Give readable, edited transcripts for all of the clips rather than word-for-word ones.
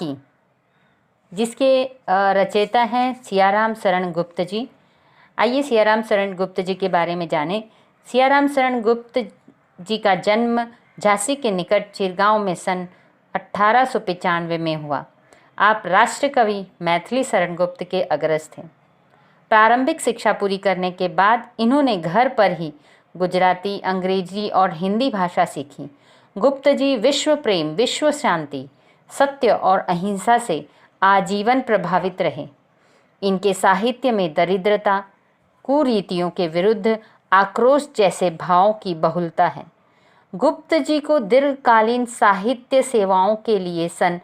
की, जिसके रचयिता हैं सियाराम शरण गुप्त जी। आइए सियाराम शरण गुप्त जी के बारे में जानें। सियाराम शरण गुप्त जी का जन्म झांसी के निकट चिरगांव में सन 1895 में हुआ। आप राष्ट्रकवि मैथिली शरण गुप्त के अग्रज थे। प्रारंभिक शिक्षा पूरी करने के बाद इन्होंने घर पर ही गुजराती, अंग्रेजी और हिंदी भाषा सीखी। गुप्त जी विश्व प्रेम, विश्व शांति, सत्य और अहिंसा से आजीवन प्रभावित रहे। इनके साहित्य में दरिद्रता, कुरीतियों के विरुद्ध आक्रोश जैसे भावों की बहुलता है। गुप्त जी को दीर्घकालीन साहित्य सेवाओं के लिए सन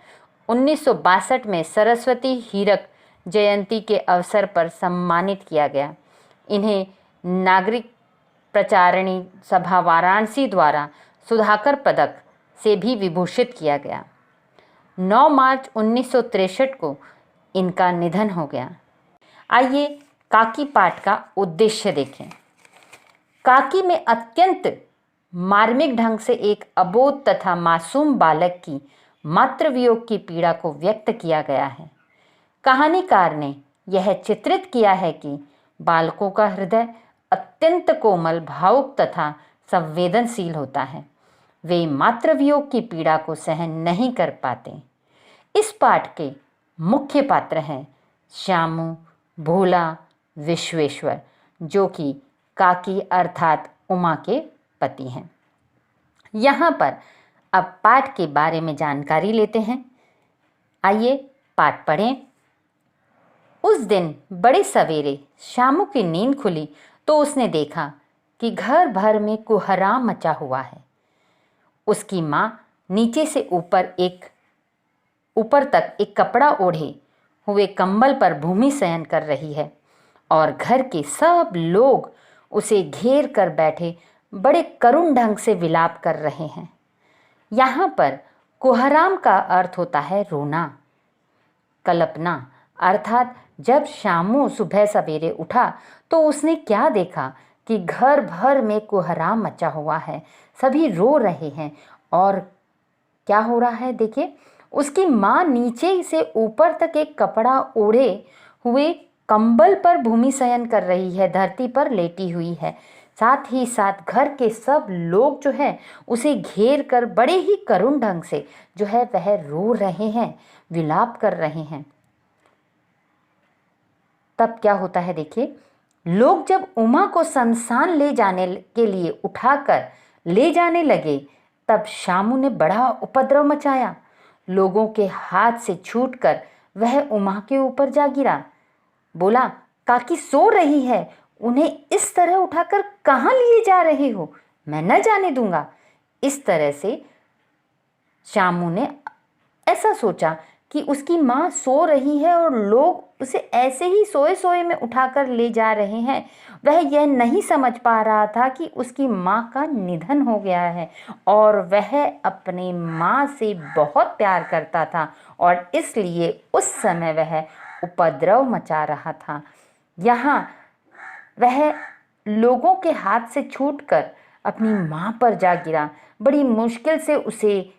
1962 में सरस्वती हीरक जयंती के अवसर पर सम्मानित किया गया। इन्हें नागरिक प्रचारिणी सभा वाराणसी द्वारा सुधाकर पदक से भी विभूषित किया गया। 9 मार्च 1963 को इनका निधन हो गया। आइए काकी पाठ का उद्देश्य देखें। काकी में अत्यंत मार्मिक ढंग से एक अबोध तथा मासूम बालक की मातृवियोग की पीड़ा को व्यक्त किया गया है। कहानीकार ने यह चित्रित किया है कि बालकों का हृदय अत्यंत कोमल, भावुक तथा संवेदनशील होता है। वे मातृवियोग की पीड़ा को सहन नहीं कर पाते। इस पाठ के मुख्य पात्र हैं श्यामू, भोला, विश्वेश्वर, जो कि काकी अर्थात उमा के पति हैं। यहाँ पर अब पाठ के बारे में जानकारी लेते हैं। आइए पाठ पढ़ें। उस दिन बड़े सवेरे श्यामू की नींद खुली तो उसने देखा कि घर भर में कोहराम मचा हुआ है। उसकी माँ नीचे से ऊपर तक एक कपड़ा ओढ़े हुए कंबल पर भूमि शयन कर रही है और घर के सब लोग उसे घेर कर बैठे बड़े करुण ढंग से विलाप कर रहे हैं। यहाँ पर कोहराम का अर्थ होता है रोना, कल्पना। अर्थात जब श्यामू सुबह सवेरे उठा तो उसने क्या देखा कि घर भर में कोहराम मचा हुआ है, सभी रो रहे हैं। और क्या हो रहा है देखिए, उसकी माँ नीचे से ऊपर तक एक कपड़ा ओढ़े हुए कंबल पर भूमि शयन कर रही है, धरती पर लेटी हुई है। साथ ही साथ घर के सब लोग जो है उसे घेर कर बड़े ही करुण ढंग से जो है वह रो रहे हैं, विलाप कर रहे हैं। तब क्या होता है देखिए, लोग जब उमा को शमशान ले जाने के लिए उठाकर ले जाने लगे तब श्यामू ने बड़ा उपद्रव मचाया। लोगों के हाथ से छूटकर वह उमा के ऊपर जा गिरा। बोला, काकी सो रही है, उन्हें इस तरह उठाकर कहाँ लिए जा रहे हो? मैं न जाने दूंगा। इस तरह से श्यामू ने ऐसा सोचा कि उसकी माँ सो रही है और लोग उसे ऐसे ही सोए सोए में उठाकर ले जा रहे हैं। वह यह नहीं समझ पा रहा था कि उसकी माँ का निधन हो गया है और वह अपनी माँ से बहुत प्यार करता था और इसलिए उस समय वह उपद्रव मचा रहा था। यहाँ वह लोगों के हाथ से छूटकर अपनी माँ पर जा गिरा। बड़ी मुश्किल से उसे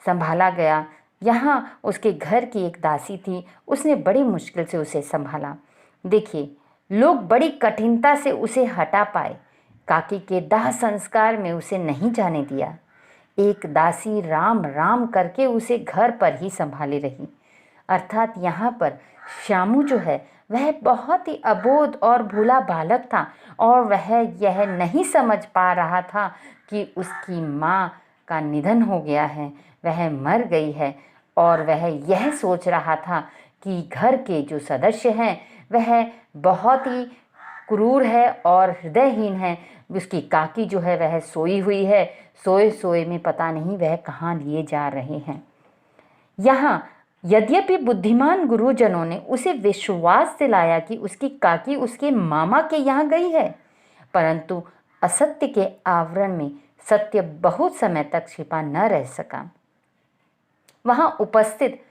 संभाला गया। यहाँ उसके घर की एक दासी थी, उसने बड़ी मुश्किल से उसे संभाला। देखिए, लोग बड़ी कठिनता से उसे हटा पाए। काकी के दाह संस्कार में उसे नहीं जाने दिया। एक दासी राम राम करके उसे घर पर ही संभाली रही। अर्थात यहाँ पर श्यामू जो है वह बहुत ही अबोध और भोला बालक था और वह यह नहीं समझ पा रहा था कि उसकी माँ का निधन हो गया है, वह मर गई है। और वह यह सोच रहा था कि घर के जो सदस्य हैं वह बहुत ही क्रूर है और हृदयहीन है। उसकी काकी जो है वह सोई हुई है, सोए सोए में पता नहीं वह कहाँ लिए जा रहे हैं। यहाँ यद्यपि बुद्धिमान गुरुजनों ने उसे विश्वास दिलाया कि उसकी काकी उसके मामा के यहाँ गई है, परंतु असत्य के आवरण में सत्य बहुत समय तक छिपा न रह सका। वहाँ उपस्थित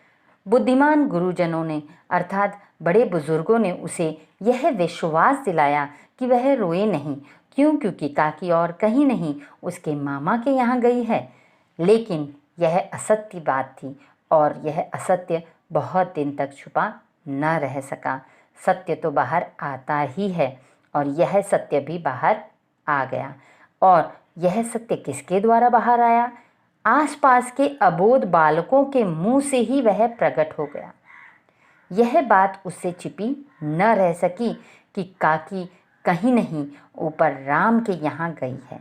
बुद्धिमान गुरुजनों ने अर्थात बड़े बुजुर्गों ने उसे यह विश्वास दिलाया कि वह रोए नहीं, क्योंकि काकी और कहीं नहीं उसके मामा के यहाँ गई है। लेकिन यह असत्य बात थी और यह असत्य बहुत दिन तक छुपा न रह सका। सत्य तो बाहर आता ही है और यह सत्य भी बाहर आ गया। और यह सत्य किसके द्वारा बाहर आया? आसपास के अबोध बालकों के मुंह से ही वह प्रकट हो गया। यह बात उससे छिपी न रह सकी कि काकी कहीं नहीं ऊपर राम के यहाँ गई है।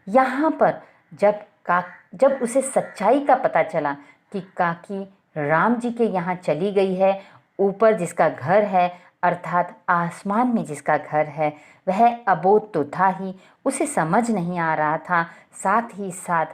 यहाँ पर जब उसे सच्चाई का पता चला कि काकी राम जी के यहाँ चली गई है, ऊपर जिसका घर है अर्थात आसमान में जिसका घर है वह अबोध तो था ही, उसे समझ नहीं आ रहा था। साथ ही साथ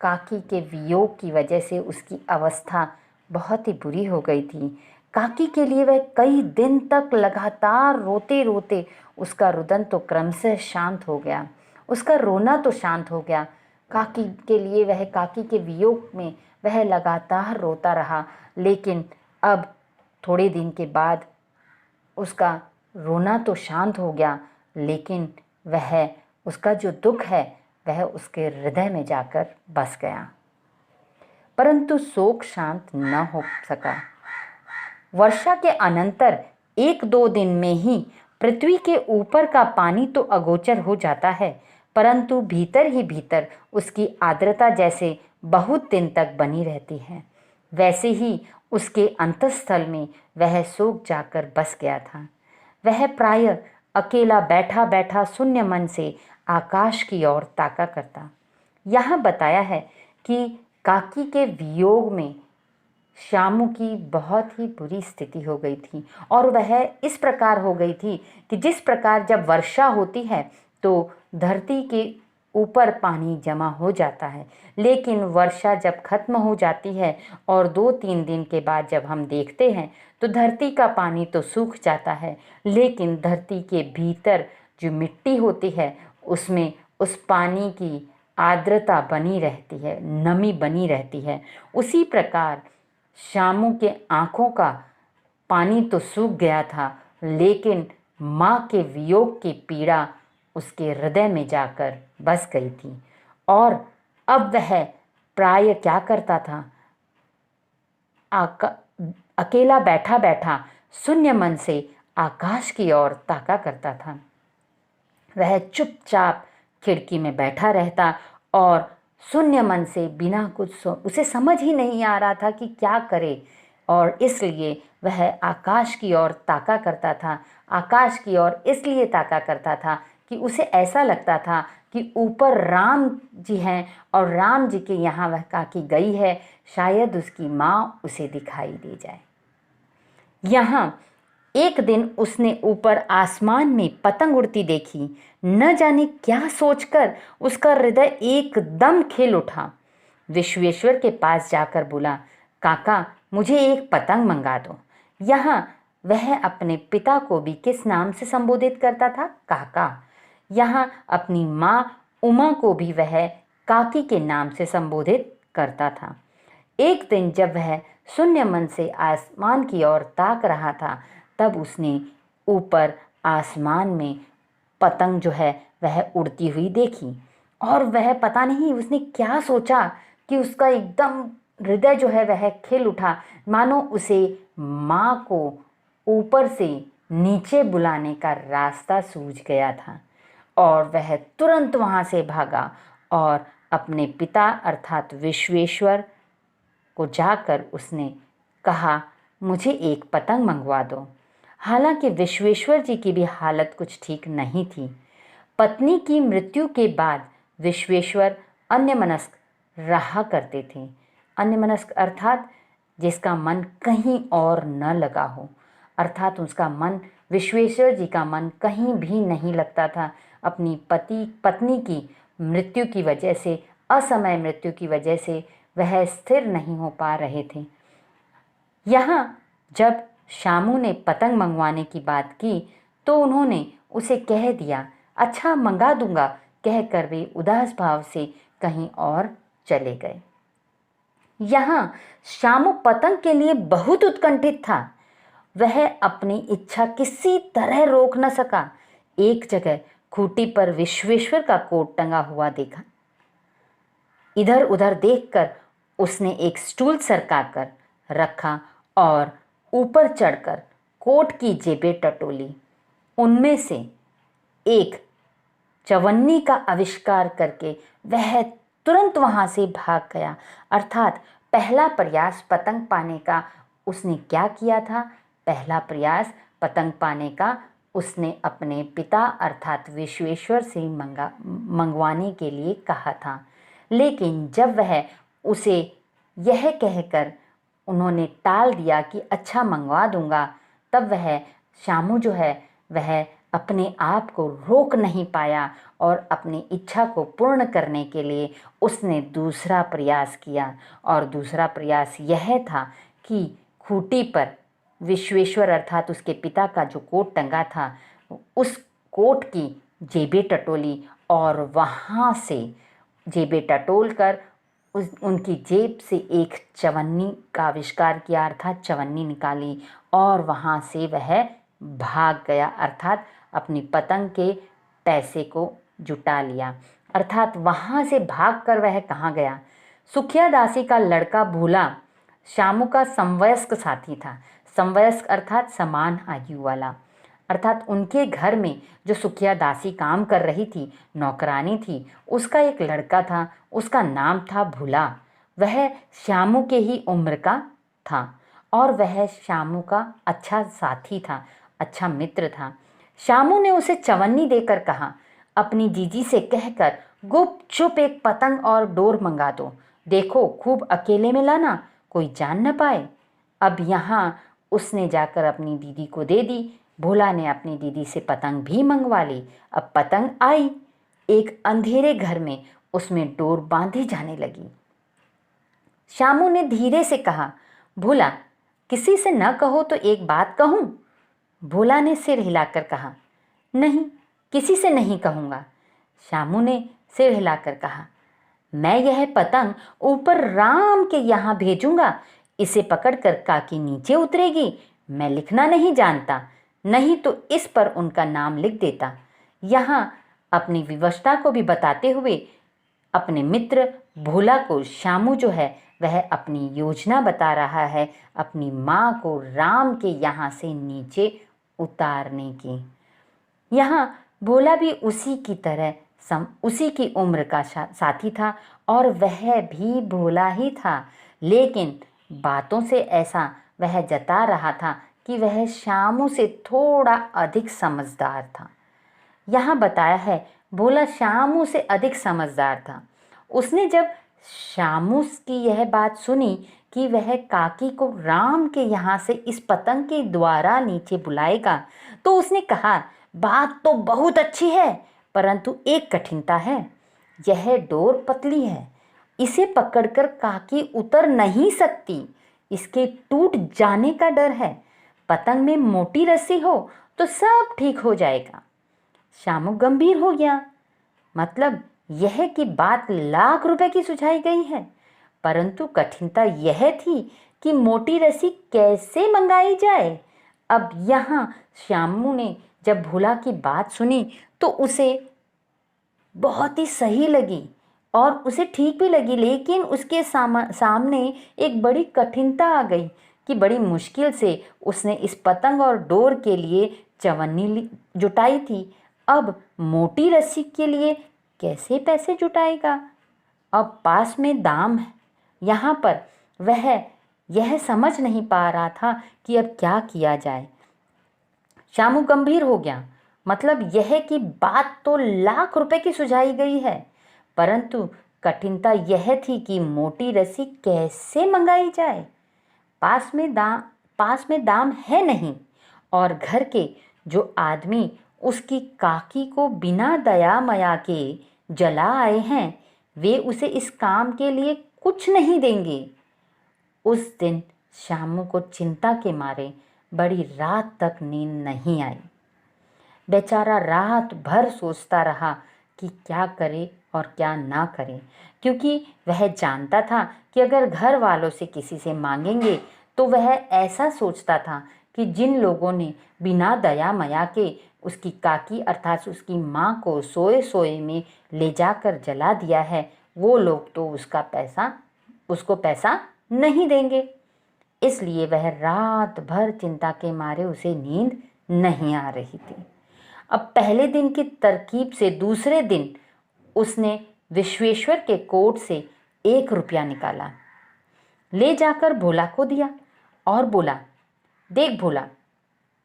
काकी के वियोग की वजह से उसकी अवस्था बहुत ही बुरी हो गई थी। काकी के लिए वह कई दिन तक लगातार रोते रोते उसका रुदन तो क्रमशः शांत हो गया, उसका रोना तो शांत हो गया। काकी के लिए वह काकी के वियोग में वह लगातार रोता रहा, लेकिन अब थोड़े दिन के बाद उसका रोना तो शांत हो गया, लेकिन वह उसका जो दुख है वह उसके हृदय में जाकर बस गया। परंतु शोक शांत न हो सका। वर्षा के अनंतर 1-2 दिन में ही पृथ्वी के ऊपर का पानी तो अगोचर हो जाता है, परंतु भीतर ही भीतर उसकी आर्द्रता जैसे बहुत दिन तक बनी रहती है, वैसे ही उसके अंतःस्थल में वह शोक जाकर बस गया था। वह प्रायः अकेला बैठा बैठा शून्य मन से आकाश की ओर ताका करता। यहाँ बताया है कि काकी के वियोग में श्यामू की बहुत ही बुरी स्थिति हो गई थी और वह इस प्रकार हो गई थी कि जिस प्रकार जब वर्षा होती है तो धरती के ऊपर पानी जमा हो जाता है, लेकिन वर्षा जब खत्म हो जाती है और 2-3 दिन के बाद जब हम देखते हैं तो धरती का पानी तो सूख जाता है, लेकिन धरती के भीतर जो मिट्टी होती है उसमें उस पानी की आर्द्रता बनी रहती है, नमी बनी रहती है। उसी प्रकार श्यामू के आँखों का पानी तो सूख गया था, लेकिन माँ के वियोग की पीड़ा उसके हृदय में जाकर बस गई थी। और अब वह प्राय क्या करता था? अकेला बैठा बैठा शून्य मन से आकाश की ओर ताका करता था। वह चुपचाप खिड़की में बैठा रहता और शून्य मन से बिना कुछ उसे समझ ही नहीं आ रहा था कि क्या करे, और इसलिए वह आकाश की ओर ताका करता था। आकाश की ओर इसलिए ताका करता था कि उसे ऐसा लगता था कि ऊपर राम जी हैं और राम जी के यहाँ वह काकी गई है, शायद उसकी माँ उसे दिखाई दे जाए। यहाँ एक दिन उसने ऊपर आसमान में पतंग उड़ती देखी। न जाने क्या सोचकर उसका हृदय एकदम खिल उठा। विश्वेश्वर के पास जाकर बोला, काका मुझे एक पतंग मंगा दो। यहाँ वह अपने पिता को भी किस नाम से संबोधित करता था? काका। यहाँ अपनी माँ उमा को भी वह काकी के नाम से संबोधित करता था। एक दिन जब वह शून्य मन से आसमान की ओर ताक रहा था, तब उसने ऊपर आसमान में पतंग जो है वह उड़ती हुई देखी, और वह पता नहीं उसने क्या सोचा कि उसका एकदम हृदय जो है वह खिल उठा, मानो उसे माँ को ऊपर से नीचे बुलाने का रास्ता सूझ गया था। और वह तुरंत वहाँ से भागा और अपने पिता अर्थात विश्वेश्वर को जाकर उसने कहा, मुझे एक पतंग मंगवा दो। हालांकि विश्वेश्वर जी की भी हालत कुछ ठीक नहीं थी। पत्नी की मृत्यु के बाद विश्वेश्वर अन्यमनस्क रहा करते थे। अन्यमनस्क अर्थात जिसका मन कहीं और न लगा हो, अर्थात उसका मन, विश्वेश्वर जी का मन कहीं भी नहीं लगता था। अपनी पत्नी की मृत्यु की वजह से, असमय मृत्यु की वजह से वह स्थिर नहीं हो पा रहे थे। यहाँ जब श्यामू ने पतंग मंगवाने की बात की तो उन्होंने उसे कह दिया, अच्छा मंगा दूंगा, कहकर वे उदास भाव से कहीं और चले गए। यहाँ श्यामू पतंग के लिए बहुत उत्कंठित था। वह अपनी इच्छा किसी तरह रोक न सका। एक जगह खूंटी पर विश्वेश्वर का कोट टंगा हुआ देखा। इधर उधर देखकर उसने एक स्टूल सरकाकर रखा और ऊपर चढ़कर कोट की जेबें टटोली। उनमें से एक चवन्नी का आविष्कार करके वह तुरंत वहाँ से भाग गया। अर्थात पहला प्रयास पतंग पाने का उसने क्या किया था? पहला प्रयास पतंग पाने का उसने अपने पिता अर्थात विश्वेश्वर से मंगवाने के लिए कहा था। लेकिन जब वह उसे यह कहकर उन्होंने टाल दिया कि अच्छा मंगवा दूंगा, तब वह शामू जो है वह अपने आप को रोक नहीं पाया और अपनी इच्छा को पूर्ण करने के लिए उसने दूसरा प्रयास किया। और दूसरा प्रयास यह था कि खूंटी पर विश्वेश्वर अर्थात उसके पिता का जो कोट टंगा था, उस कोट की जेबें टटोली और वहाँ से जेबें टटोल कर उनकी जेब से एक चवन्नी का आविष्कार किया अर्थात चवन्नी निकाली और वहाँ से वह भाग गया। अर्थात अपनी पतंग के पैसे को जुटा लिया। अर्थात वहाँ से भागकर वह कहाँ गया? सुखिया दासी का लड़का भोला शामू का समवयस्क साथी था। समवयस्क अर्थात समान आयु वाला। अर्थात उनके घर में जो सुखिया दासी काम कर रही थी, नौकरानी थी, उसका एक लड़का था। उसका नाम था भोला। वह शामू के ही उम्र का था और वह शामू का अच्छा साथी था, अच्छा मित्र था। शामू ने उसे चवन्नी देकर कहा, अपनी जीजी से कहकर गुपचुप एक पतंग और डोर मंगा दो। देखो खूब अकेले में लाना, कोई जान न पाए। अब यहाँ उसने जाकर अपनी दीदी को दे दी। भोला ने अपनी दीदी से पतंग भी मंगवा ली। अब पतंग आई, एक अंधेरे घर में उसमें डोर बांधी जाने लगी। शामू ने धीरे से कहा, भोला किसी से न कहो तो एक बात कहूँ? भोला ने सिर हिलाकर कहा, नहीं, किसी से नहीं कहूँगा। शामू ने सिर हिलाकर कहा, मैं यह पतंग ऊपर राम के यहाँ भेजूंगा। इसे पकड़कर काकी नीचे उतरेगी। मैं लिखना नहीं जानता, नहीं तो इस पर उनका नाम लिख देता। यहाँ अपनी विवशता को भी बताते हुए अपने मित्र भोला को शामू जो है वह अपनी योजना बता रहा है अपनी माँ को राम के यहाँ से नीचे उतारने की। यहाँ भोला भी उसी की तरह उसी की उम्र का साथी था और वह भी भोला ही था, लेकिन बातों से ऐसा वह जता रहा था कि वह शामू से थोड़ा अधिक समझदार था। यहाँ बताया है भोला शामू से अधिक समझदार था। उसने जब शामू की यह बात सुनी कि वह काकी को राम के यहाँ से इस पतंग के द्वारा नीचे बुलाएगा, तो उसने कहा, बात तो बहुत अच्छी है, परंतु एक कठिनता है। यह डोर पतली है, इसे पकड़कर काकी उतर नहीं सकती। इसके टूट जाने का डर है। पतंग में मोटी रस्सी हो तो सब ठीक हो जाएगा। शामू गंभीर हो गया। मतलब यह कि बात लाख रुपए की सुझाई गई है, परंतु कठिनता यह थी कि मोटी रस्सी कैसे मंगाई जाए। अब यहाँ शामू ने जब भोला की बात सुनी तो उसे बहुत ही सही लगी और उसे ठीक भी लगी, लेकिन उसके सामने एक बड़ी कठिनता आ गई कि बड़ी मुश्किल से उसने इस पतंग और डोर के लिए चवन्नी जुटाई थी। अब मोटी रस्सी के लिए कैसे पैसे जुटाएगा? अब पास में दाम है। यहाँ पर वह यह समझ नहीं पा रहा था कि अब क्या किया जाए। शामू गंभीर हो गया। मतलब यह कि बात तो लाख रुपए की सुझाई गई है, परंतु कठिनता यह थी कि मोटी रस्सी कैसे मंगाई जाए। पास में दाम है नहीं और घर के जो आदमी उसकी काकी को बिना दया मया के जला आए हैं, वे उसे इस काम के लिए कुछ नहीं देंगे। उस दिन शामू को चिंता के मारे बड़ी रात तक नींद नहीं आई। बेचारा रात भर सोचता रहा कि क्या करे और क्या ना करे, क्योंकि वह जानता था कि अगर घर वालों से किसी से मांगेंगे तो वह ऐसा सोचता था कि जिन लोगों ने बिना दया मया के उसकी काकी अर्थात उसकी माँ को सोए सोए में ले जाकर जला दिया है, वो लोग तो उसका पैसा उसको पैसा नहीं देंगे। इसलिए वह रात भर चिंता के मारे उसे नींद नहीं आ रही थी। अब पहले दिन की तरकीब से दूसरे दिन उसने विश्वेश्वर के कोट से 1 रुपया निकाला, ले जाकर भोला को दिया और बोला, देख भोला,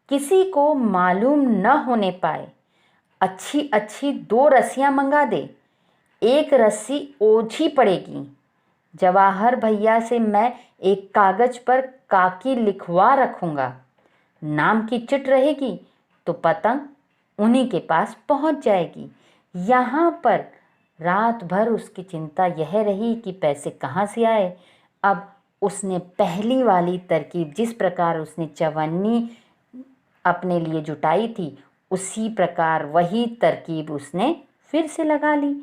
किसी को मालूम न होने पाए, अच्छी अच्छी 2 रस्सियां मंगा दे। 1 रस्सी ओझी पड़ेगी। जवाहर भैया से मैं एक कागज पर काकी लिखवा रखूंगा। नाम की चिट रहेगी तो पतंग उन्हीं के पास पहुंच जाएगी। यहाँ पर रात भर उसकी चिंता यह रही कि पैसे कहाँ से आए। अब उसने पहली वाली तरकीब, जिस प्रकार उसने चवन्नी अपने लिए जुटाई थी, उसी प्रकार वही तरकीब उसने फिर से लगा ली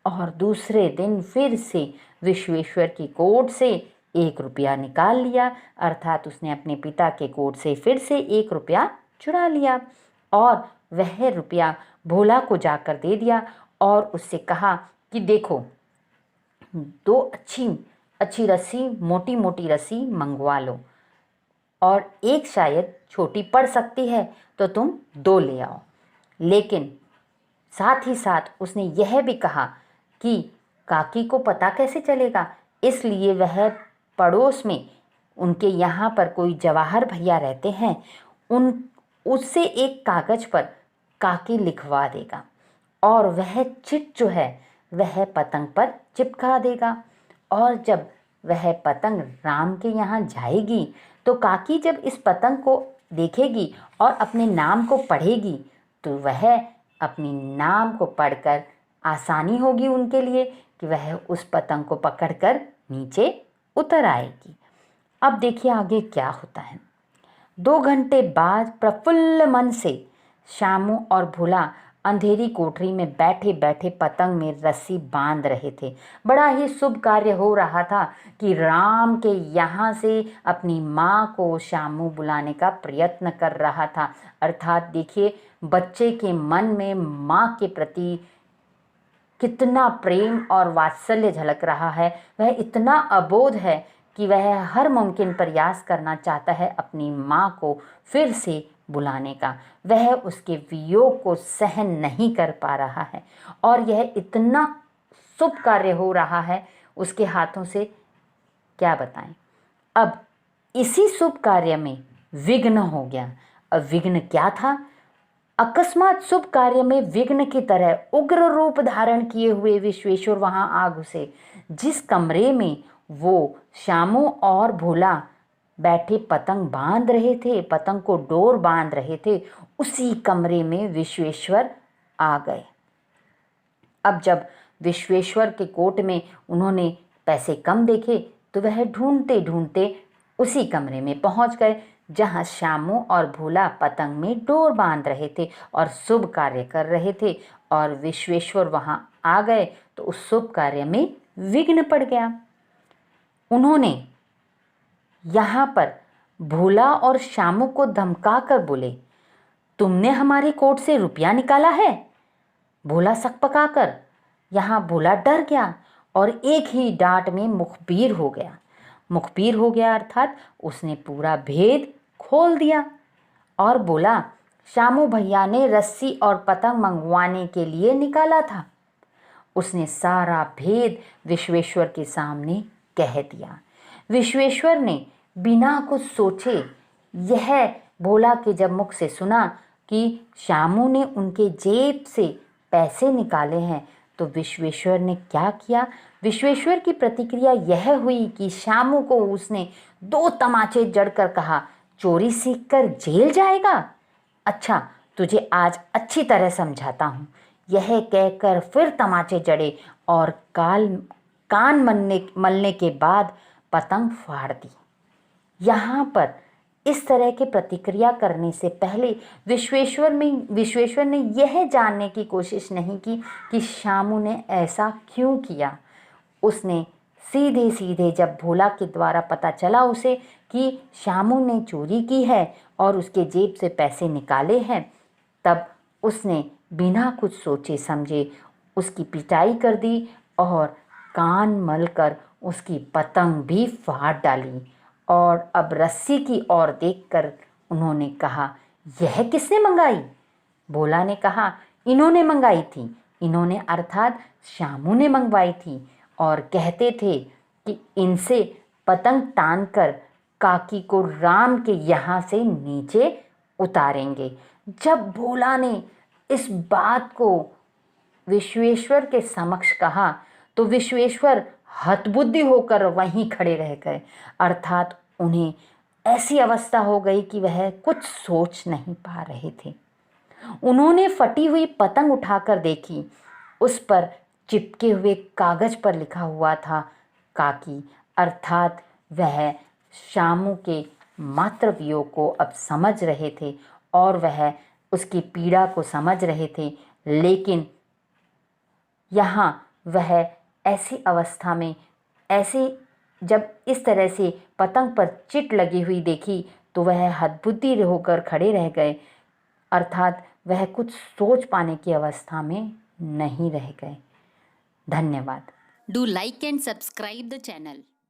और दूसरे दिन फिर से विश्वेश्वर की कोट से 1 रुपया निकाल लिया। अर्थात उसने अपने पिता के कोट से फिर से 1 रुपया चुरा लिया और वह रुपया भोला को जाकर दे दिया और उससे कहा कि देखो, 2 अच्छी अच्छी रस्सी, मोटी मोटी रस्सी मंगवा लो और एक शायद छोटी पड़ सकती है तो तुम 2 ले आओ। लेकिन साथ ही साथ उसने यह भी कहा कि काकी को पता कैसे चलेगा, इसलिए वह पड़ोस में उनके यहाँ पर कोई जवाहर भैया रहते हैं, उससे एक कागज पर काकी लिखवा देगा और वह चिट जो है वह पतंग पर चिपका देगा। और जब वह पतंग राम के यहाँ जाएगी तो काकी जब इस पतंग को देखेगी और अपने नाम को पढ़ेगी तो वह अपनी नाम को पढ़कर आसानी होगी उनके लिए कि वह उस पतंग को पकड़कर नीचे उतर आएगी। अब देखिए आगे क्या होता है। 2 घंटे बाद प्रफुल्ल मन से शामू और भोला अंधेरी कोठरी में बैठे बैठे पतंग में रस्सी बांध रहे थे। बड़ा ही शुभ कार्य हो रहा था कि राम के यहाँ से अपनी माँ को शामू बुलाने का प्रयत्न कर रहा था। अर्थात देखिए, बच्चे के मन में माँ के प्रति कितना प्रेम और वात्सल्य झलक रहा है। वह इतना अबोध है कि वह हर मुमकिन प्रयास करना चाहता है अपनी माँ को फिर से बुलाने का। वह उसके वियोग को सहन नहीं कर पा रहा है और यह इतना शुभ कार्य हो रहा है उसके हाथों से, क्या बताएं। अब इसी शुभ कार्य में विघ्न हो गया। अब विघ्न क्या था? अकस्मात शुभ कार्य में विघ्न की तरह उग्र रूप धारण किए हुए विश्वेश्वर वहां आ घुसे। जिस कमरे में वो शामू और भोला बैठे पतंग बांध रहे थे, पतंग को डोर बांध रहे थे, उसी कमरे में विश्वेश्वर आ गए। अब जब विश्वेश्वर के कोट में उन्होंने पैसे कम देखे तो वह ढूंढते ढूंढते उसी कमरे में पहुंच गए जहां शामू और भोला पतंग में डोर बांध रहे थे और शुभ कार्य कर रहे थे। और विश्वेश्वर वहां आ गए तो उस शुभ कार्य में विघ्न पड़ गया। उन्होंने यहाँ पर भोला और शामू को धमका कर बोले, तुमने हमारे कोट से रुपया निकाला है? भोला सकपकाकर, यहाँ भोला डर गया और एक ही डांट में मुखबिर हो गया। मुखबिर हो गया अर्थात उसने पूरा भेद खोल दिया और बोला, शामू भैया ने रस्सी और पतंग मंगवाने के लिए निकाला था। उसने सारा भेद विश्वेश्वर के सामने कह दिया। विश्वेश्वर ने बिना कुछ सोचे यह भोला के जब मुख से सुना कि शामू ने उनके जेब से पैसे निकाले हैं तो विश्वेश्वर ने क्या किया? विश्वेश्वर की प्रतिक्रिया यह हुई कि शामू को उसने 2 तमाचे जड़कर कहा, चोरी सीखकर जेल जाएगा? अच्छा, तुझे आज अच्छी तरह समझाता हूँ। यह कहकर फिर तमाचे जड़े और कान मलने के बाद पतंग फाड़ दी। यहाँ पर इस तरह के प्रतिक्रिया करने से पहले विश्वेश्वर ने यह जानने की कोशिश नहीं की कि शामू ने ऐसा क्यों किया। उसने सीधे सीधे जब भोला के द्वारा पता चला उसे कि शामू ने चोरी की है और उसके जेब से पैसे निकाले हैं, तब उसने बिना कुछ सोचे समझे उसकी पिटाई कर दी और कान मलकर उसकी पतंग भी फाड़ डाली और अब रस्सी की ओर देखकर उन्होंने कहा, यह किसने मंगाई? भोला ने कहा, इन्होंने मंगाई थी। इन्होंने अर्थात शामू ने मंगवाई थी और कहते थे कि इनसे पतंग तान कर काकी को राम के यहाँ से नीचे उतारेंगे। जब भोला ने इस बात को विश्वेश्वर के समक्ष कहा तो विश्वेश्वर हतबुद्धि होकर वहीं खड़े रह गए, अर्थात उन्हें ऐसी अवस्था हो गई कि वह कुछ सोच नहीं पा रहे थे। उन्होंने फटी हुई पतंग उठाकर देखी। उस पर चिपके हुए कागज पर लिखा हुआ था काकी, अर्थात वह शामू के मातृ वियोग को अब समझ रहे थे और वह उसकी पीड़ा को समझ रहे थे। लेकिन यहाँ वह ऐसी अवस्था में ऐसे जब इस तरह से पतंग पर चिट लगी हुई देखी तो वह हतबुद्धि होकर खड़े रह गए, अर्थात वह कुछ सोच पाने की अवस्था में नहीं रह गए। धन्यवाद। Do like and subscribe the channel.